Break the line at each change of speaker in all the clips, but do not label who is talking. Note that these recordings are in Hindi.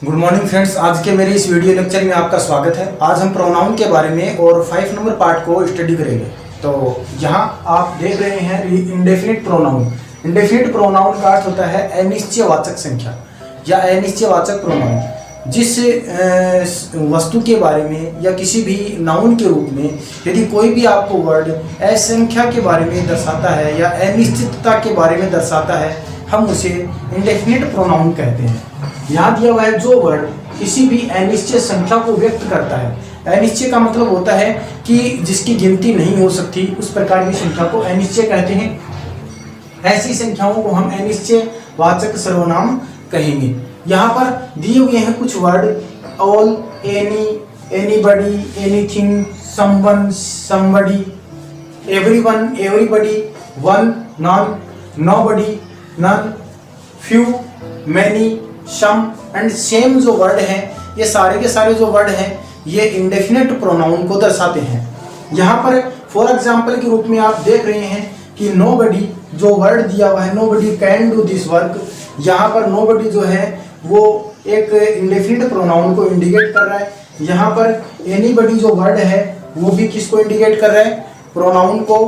गुड मॉर्निंग फ्रेंड्स, आज के मेरे इस वीडियो लेक्चर में आपका स्वागत है। आज हम प्रोनाउन के बारे में और 5 नंबर पार्ट को स्टडी करेंगे। तो यहाँ आप देख रहे हैं इंडेफिनिट प्रोनाउन। इंडेफिनिट प्रोनाउन का अर्थ होता है अनिश्चयवाचक संख्या या अनिश्चयवाचक प्रोनाउन। जिस वस्तु के बारे में या किसी भी नाउन के रूप में यदि कोई भी आपको वर्ड असंख्या के बारे में दर्शाता है या अनिश्चितता के बारे में दर्शाता है, हम उसे इंडेफिनिट प्रोनाउन कहते हैं। यहाँ दिया हुआ है जो वर्ड किसी भी अनिश्चित संख्या को व्यक्त करता है। अनिश्चय का मतलब होता है कि जिसकी गिनती नहीं हो सकती, उस प्रकार की संख्या को अनिश्चय कहते हैं। ऐसी संख्याओं को हम अनिश्चयवाचक सर्वनाम कहेंगे। यहाँ पर दिए हुए हैं कुछ word: all, any, anybody, anything, someone, somebody, everyone, everybody, one, non, nobody, none, few, many, some and same जो वर्ड हैं, ये सारे के सारे जो वर्ड हैं ये इंडेफिनिट प्रोनाउन को दर्शाते हैं। यहाँ पर फॉर एग्जाम्पल के रूप में आप देख रहे हैं कि नोबडी जो वर्ड दिया हुआ है, nobody can do this work. यहाँ पर नोबडी जो है वो एक इंडेफिनिट प्रोनाउन को इंडिकेट कर रहा है। यहाँ पर एनीबडी जो वर्ड है वो भी किसको इंडिकेट कर रहा है? प्रोनाउन को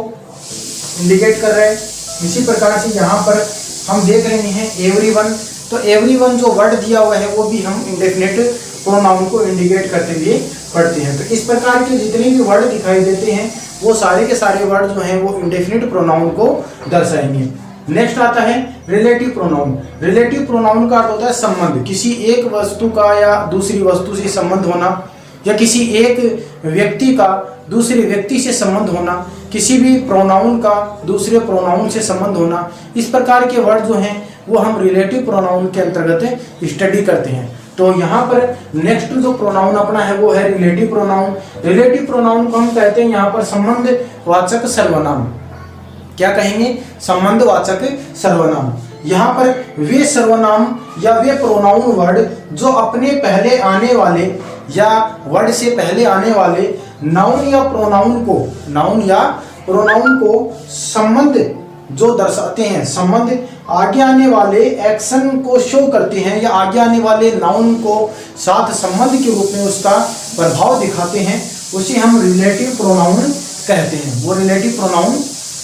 इंडिकेट कर रहा है। इसी प्रकार से यहाँ पर हम देख रहे हैं एवरीवन, तो एवरीवन जो वर्ड दिया हुआ है वो भी हम इंडेफिनिट प्रोनाउन को इंडिकेट करते हुए पढ़ते हैं। तो इस प्रकार के जितने भी वर्ड दिखाई देते हैं वो सारे के सारे वर्ड जो हैं वो इंडेफिनिट प्रोनाउन को दर्शाएंगे। नेक्स्ट आता है रिलेटिव प्रोनाउन। रिलेटिव प्रोनाउन का अर्थ होता है संबंध, किसी एक वस्तु का या दूसरी वस्तु से संबंध होना, या किसी एक व्यक्ति का दूसरे व्यक्ति से संबंध होना, किसी भी प्रोनाउन का दूसरे प्रोनाउन से संबंध होना। इस प्रकार के वर्ड जो हैं वो हम रिलेटिव प्रोनाउन के अंतर्गत स्टडी करते हैं। तो यहाँ पर नेक्स्ट जो प्रोनाउन अपना है वो है रिलेटिव प्रोनाउन। रिलेटिव प्रोनाउन को हम कहते हैं यहाँ पर संबंधवाचक सर्वनाम। क्या कहेंगे? संबंधवाचक सर्वनाम। यहाँ पर वे सर्वनाम या वे प्रोनाउन वर्ड जो अपने पहले आने वाले या वर्ड से पहले आने वाले नाउन या प्रोनाउन को संबंध जो दर्शाते हैं, संबंध आगे आने वाले एक्शन को शो करते हैं या आगे आने वाले नाउन को साथ संबंध के रूप में उसका प्रभाव दिखाते हैं, उसे हम रिलेटिव प्रोनाउन कहते हैं। वो रिलेटिव प्रोनाउन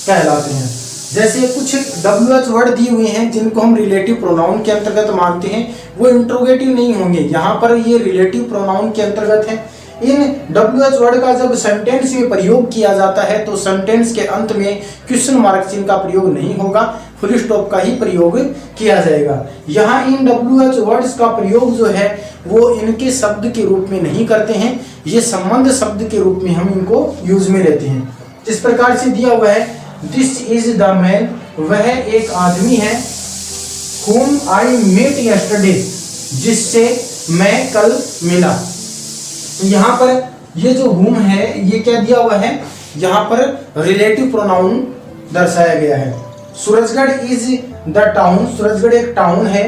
कहलाते हैं। जैसे कुछ WH वर्ड दिए हुए हैं जिनको हम रिलेटिव प्रोनाउन के अंतर्गत मानते हैं, वो इंट्रोगेटिव नहीं होंगे। यहाँ पर ये रिलेटिव प्रोनाउन के अंतर्गत है। इन WH वर्ड का जब सेंटेंस में प्रयोग किया जाता है तो सेंटेंस के अंत में क्वेश्चन मार्क चिन्ह का प्रयोग नहीं होगा, फुल स्टॉप का ही प्रयोग किया जाएगा। यहाँ इन WH वर्ड्स का प्रयोग जो है वो इनके शब्द के रूप में नहीं करते हैं, ये संबंध शब्द के रूप में हम इनको यूज में लेते हैं। जिस प्रकार से दिया हुआ है दिस इज द मैन, वह एक आदमी है, whom I met yesterday, जिससे मैं कल मिला। तो यहाँ पर ये जो whom है ये क्या दिया हुआ है? यहाँ पर रिलेटिव प्रोनाउन दर्शाया गया है। Surajgarh is the town, Surajgarh एक टाउन है।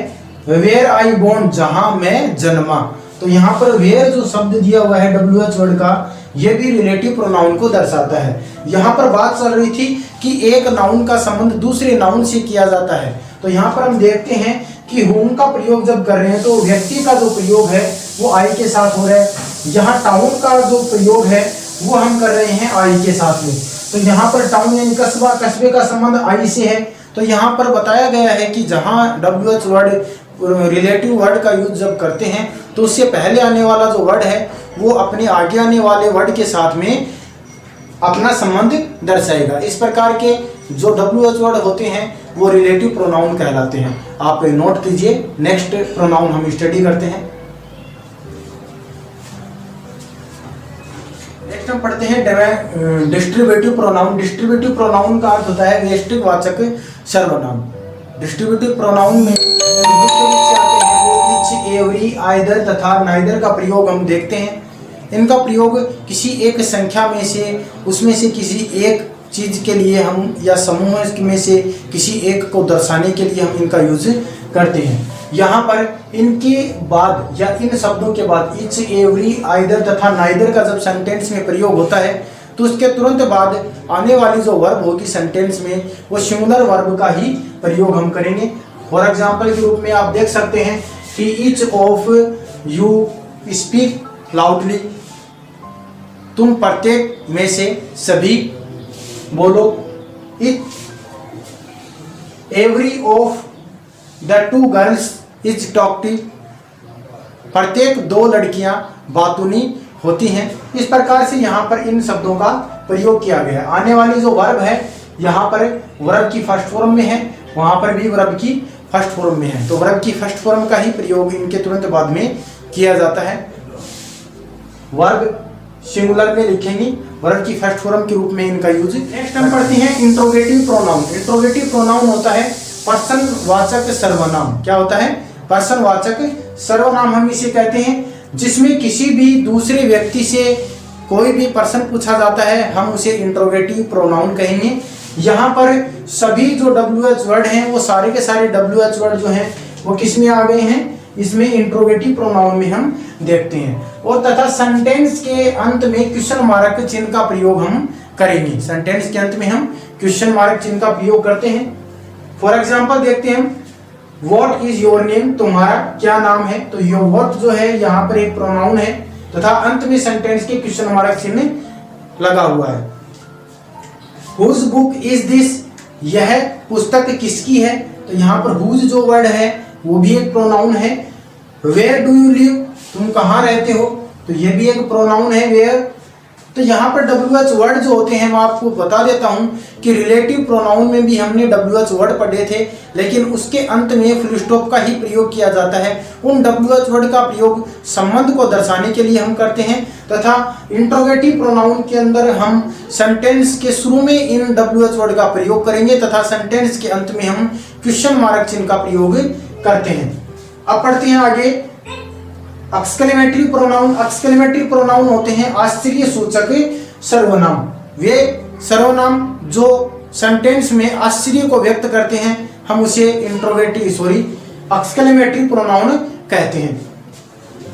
वेयर आई बोर्न, जहां मैं जन्मा। तो यहाँ पर वेयर जो शब्द दिया हुआ है WH वर्ड का, ये भी रिलेटिव प्रोनाउन को दर्शाता है। यहाँ पर बात चल रही थी कि एक नाउन का संबंध दूसरे नाउन से किया जाता है। तो यहाँ पर हम देखते हैं कि whom का प्रयोग जब कर रहे हैं तो व्यक्ति का जो प्रयोग है वो आई के साथ हो रहा है। यहाँ टाउन का जो प्रयोग है वो हम कर रहे हैं आई के साथ में। तो यहाँ पर टाउन यानी कस्बा, कस्बे का संबंध आई से है। तो यहाँ पर बताया गया है कि जहाँ WH वर्ड रिलेटिव वर्ड का यूज जब करते हैं तो उससे पहले आने वाला जो वर्ड है वो अपने आगे आने वाले वर्ड के साथ में अपना संबंध दर्शाएगा। इस प्रकार के जो WH वर्ड होते हैं वो रिलेटिव प्रोनाउन कहलाते हैं। आप नोट कीजिए। नेक्स्ट प्रोनाउन हम स्टडी करते हैं। नेक्स्ट हम पढ़ते हैं डिस्ट्रीब्यूटिव प्रोनाउन। डिस्ट्रीब्यूटिव प्रोनाउन का अर्थ होता है व्यष्टिवाचक सर्वनाम। डिस्ट्रीब्यूटिव प्रोनाउन में एवरी, आइदर तथा नाइदर का प्रयोग हम देखते हैं। इनका प्रयोग किसी एक संख्या में से, उसमें से किसी एक चीज के लिए हम या समूह में से किसी एक को दर्शाने के लिए हम इनका यूज करते हैं। यहाँ पर इनके बाद या इन शब्दों के बाद इच, एवरी, आइदर तथा नाइदर का जब सेंटेंस में प्रयोग होता है तो उसके तुरंत बाद आने वाली जो वर्ब होगी सेंटेंस में वो सिंगुलर वर्ब का ही प्रयोग हम करेंगे। फॉर एग्जाम्पल के रूप में आप देख सकते हैं कि each of you speak loudly, तुम प्रत्येक में से सभी बोलो। It every of the two girls is talkative, प्रत्येक दो लड़कियां बातूनी होती हैं। इस प्रकार से यहाँ पर इन शब्दों का प्रयोग किया गया है। आने वाली जो वर्ब है यहाँ पर वर्ब की फर्स्ट फॉर्म में है, वहां पर भी वर्ब की फर्स्ट फॉर्म में है, तो वर्ब की फर्स्ट फॉर्म का ही प्रयोग इनके तुरंत बाद में किया जाता है। वर्ब सिंगुलर में लिखेंगे, वर्ब की फर्स्ट फॉर्म के रूप में इनका यूज। नेक्स्ट हम पढ़ते हैं इंट्रोगेटिव प्रोनाउन। इंट्रोगेटिव प्रोनाउन होता है पर्सन वाचक सर्वनाम। क्या होता है? पर्सन वाचक सर्वनाम हम इसे कहते हैं, जिसमें किसी भी दूसरे व्यक्ति से कोई भी पर्सन पूछा जाता है, हम उसे इंट्रोगेटिव प्रोनाउन कहेंगे। यहाँ पर सभी जो WH वर्ड हैं वो सारे के सारे WH वर्ड जो हैं वो किस में आ गए हैं? इसमें इंट्रोगेटिव प्रोनाउन में हम देखते हैं। और तथा सेंटेंस के अंत में क्वेश्चन मार्क चिन्ह का प्रयोग हम करेंगे। सेंटेंस के अंत में हम क्वेश्चन मार्क चिन्ह का प्रयोग करते हैं। फॉर एग्जाम्पल देखते हैं हम, व्हाट इज योर नेम, तुम्हारा क्या नाम है। तो योर व्हाट जो है यहाँ पर एक प्रोनाउन है तथा अंत में सेंटेंस के क्वेश्चन मार्क चिन्ह लगा हुआ है। हुज बुक इज दिस, यह पुस्तक किसकी है। तो यहाँ पर हुज जो वर्ड है वो भी एक प्रोनाउन है। वेयर डू यू लिव, तुम कहाँ रहते हो, तो ये भी एक प्रोनाउन है वेयर। तो यहाँ पर WH वर्ड जो होते हैं मैं आपको बता देता हूँ कि रिलेटिव प्रोनाउन में भी हमने WH वर्ड पढ़े थे, लेकिन उसके अंत में फुल स्टॉप का ही प्रयोग किया जाता है। उन WH वर्ड का प्रयोग संबंध को दर्शाने के लिए हम करते हैं, तथा इंट्रोगेटिव प्रोनाउन के अंदर हम सेंटेंस के शुरू में इन WH वर्ड का प्रयोग करेंगे तथा सेंटेंस के अंत में हम क्वेश्चन मार्क चिन्ह का प्रयोग करते हैं। अब पढ़ते हैं आगे एक्सक्लेमेटरी प्रोनाउन। एक्सक्लेमेटरी प्रोनाउन होते हैं आश्चर्य सूचक सर्वनाम। वे सर्वनाम जो सेंटेंस में आश्चर्य को व्यक्त करते हैं, हम उसे एक्सक्लेमेटरी प्रोनाउन कहते हैं।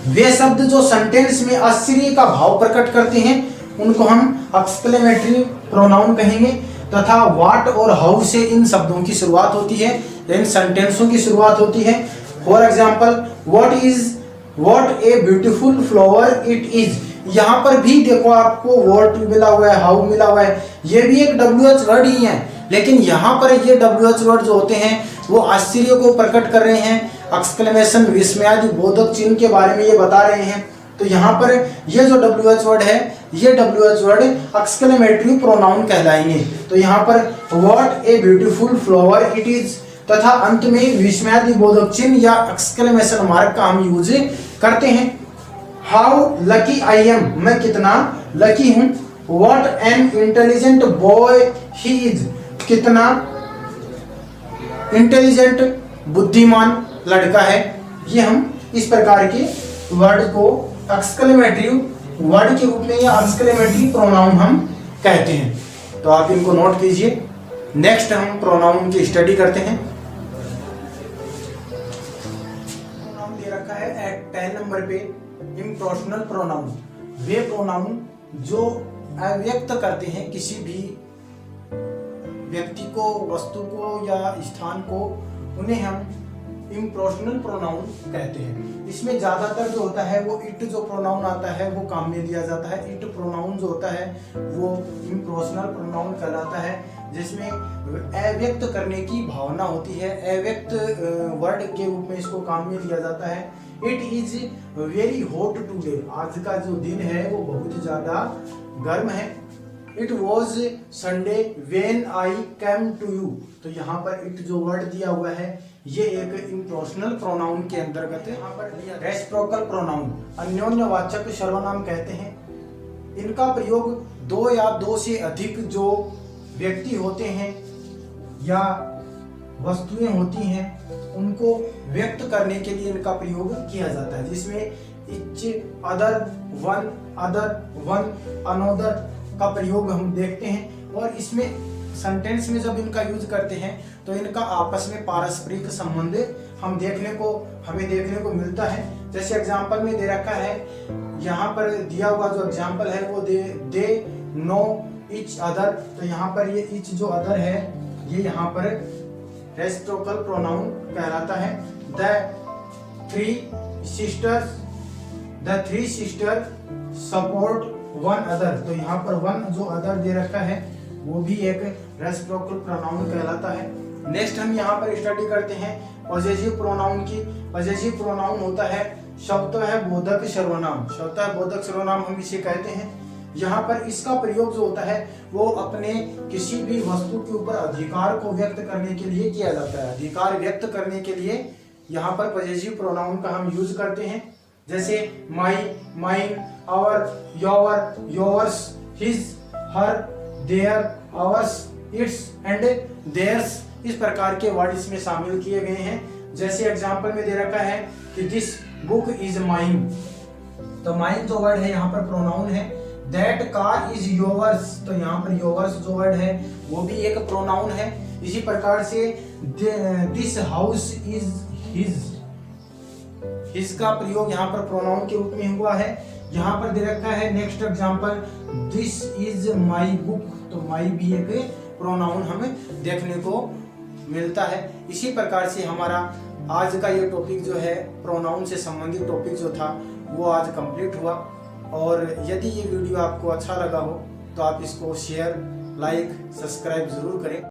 वे शब्द जो सेंटेंस में आश्चर्य का भाव प्रकट करते हैं उनको हम एक्सक्लेमेटरी प्रोनाउन कहेंगे। तथा व्हाट और हाउ से इन शब्दों की शुरुआत होती है, इन सेंटेंसों की शुरुआत होती है। For example, what a beautiful flower it is. यहाँ पर भी देखो आपको व्हाट मिला हुआ है, हाउ मिला हुआ है, ये भी एक WH वर्ड ही है, लेकिन यहाँ पर ये WH वर्ड जो होते हैं वो आश्चर्य को प्रकट कर रहे हैं। एक्सक्लेमेशन विस्मयादि बोधक चिन्ह के बारे में ये बता रहे हैं। तो यहाँ पर ये जो WH वर्ड है, ये WH वर्ड एक्सक्लेमेटरी प्रोनाउन कहलाएंगे। तो यहाँ पर what a beautiful flower it is तथा अंत में विस्मयादि बोधक चिन्ह या एक्सक्लेमेशन मार्क का हम यूज करते हैं। हाउ लकी आई एम, मैं कितना लकी हूं। What an intelligent boy he is, कितना इंटेलिजेंट बुद्धिमान लड़का है। ये हम इस प्रकार के वर्ड को एक्सक्लेमेटरी वर्ड के रूप में या एक्सक्लेमेटरी प्रोनाउन हम कहते हैं। तो आप इनको नोट कीजिए। नेक्स्ट हम प्रोनाउन की स्टडी करते हैं। प्रोनाउन दे रखा है 10 नंबर पे इम्पर्सनल प्रोनाउन। वे प्रोनाउन जो अव्यक्त करते हैं किसी भी व्यक्ति को, वस्तु को या स्थान को, उन्हें हम इम्पर्सनल प्रोनाउन कहते हैं। इसमें ज्यादातर जो होता है वो इट जो प्रोनाउन आता है वो काम में लिया जाता है। इट प्रोनाउन जो होता है वो इम्पर्सनल प्रोनाउन कहलाता है, जिसमें अव्यक्त करने की भावना होती है। अव्यक्त वर्ड के रूप में इसको काम में लिया जाता है। It is very hot today, आज का जो दिन है वो बहुत ज्यादा गर्म है। It was Sunday when I came to you. तो यहाँ पर इट जो वर्ड दिया हुआ है ये एक इम्पर्सनल प्रोनाउन के अंतर्गत है। यहाँ पर रेसिप्रोकल प्रोनाउन अन्योन्यवाचक सर्वनाम कहते हैं। इनका प्रयोग दो या दो से अधिक जो व्यक्ति होते हैं या वस्तुएं होती हैं उनको व्यक्त करने के लिए इनका प्रयोग किया जाता है, जिसमें इच, अदर, वन, अनोदर का प्रयोग हम देखते हैं। और इसमें सेंटेंस में जब इनका यूज करते हैं तो इनका आपस में पारस्परिक संबंध हमें देखने को मिलता है। जैसे एग्जाम्पल में दे रखा है, यहाँ पर दिया हुआ जो एग्जाम्पल है वो दे नो इच अदर। तो यहाँ पर ये इच जो अदर है ये यहाँ पर रेसिप्रोकल प्रोनाउन कहलाता है। The 3 sisters the three sister support one other. तो यहाँ पर वन जो अदर दे रखा है वो भी एक रेसिप्रोकल प्रोनाउन कहलाता है। नेक्स्ट हम यहाँ पर स्टडी करते हैं पॉजेसिव प्रोनाउन की। पॉजेसिव प्रोनाउन होता है शब्द है बोधक सर्वनाम। शब्द है बोधक सर्वनाम हम इसे कहते हैं। यहाँ पर इसका प्रयोग जो होता है वो अपने किसी भी वस्तु के ऊपर अधिकार को व्यक्त करने के लिए किया जाता है। अधिकार व्यक्त करने के लिए यहाँ पर पॉजेसिव प्रोनाउन का हम यूज करते हैं। जैसे my, mine, our, your, yours, his, her, their, ours, its and theirs. इस प्रकार के वर्ड इसमें शामिल किए गए हैं। जैसे एग्जांपल में दे रखा है कि दिस बुक इज माइन। तो माइन जो वर्ड है यहाँ पर प्रोनाउन है। That car is yours. तो यहाँ पर योवर्स जो वर्ड है वो भी एक प्रोनाउन है। इसी प्रकार से this house is his. His का प्रयोग यहाँ पर प्रोनाउन के रूप में हुआ है। यहाँ पर दे रखा है next example this is my book. तो माई भी एक प्रोनाउन हमें देखने को मिलता है। इसी प्रकार से हमारा आज का ये टॉपिक जो है प्रोनाउन से संबंधित टॉपिक जो था वो आज कंप्लीट हुआ। और यदि ये वीडियो आपको अच्छा लगा हो तो आप इसको शेयर, लाइक, सब्सक्राइब जरूर करें।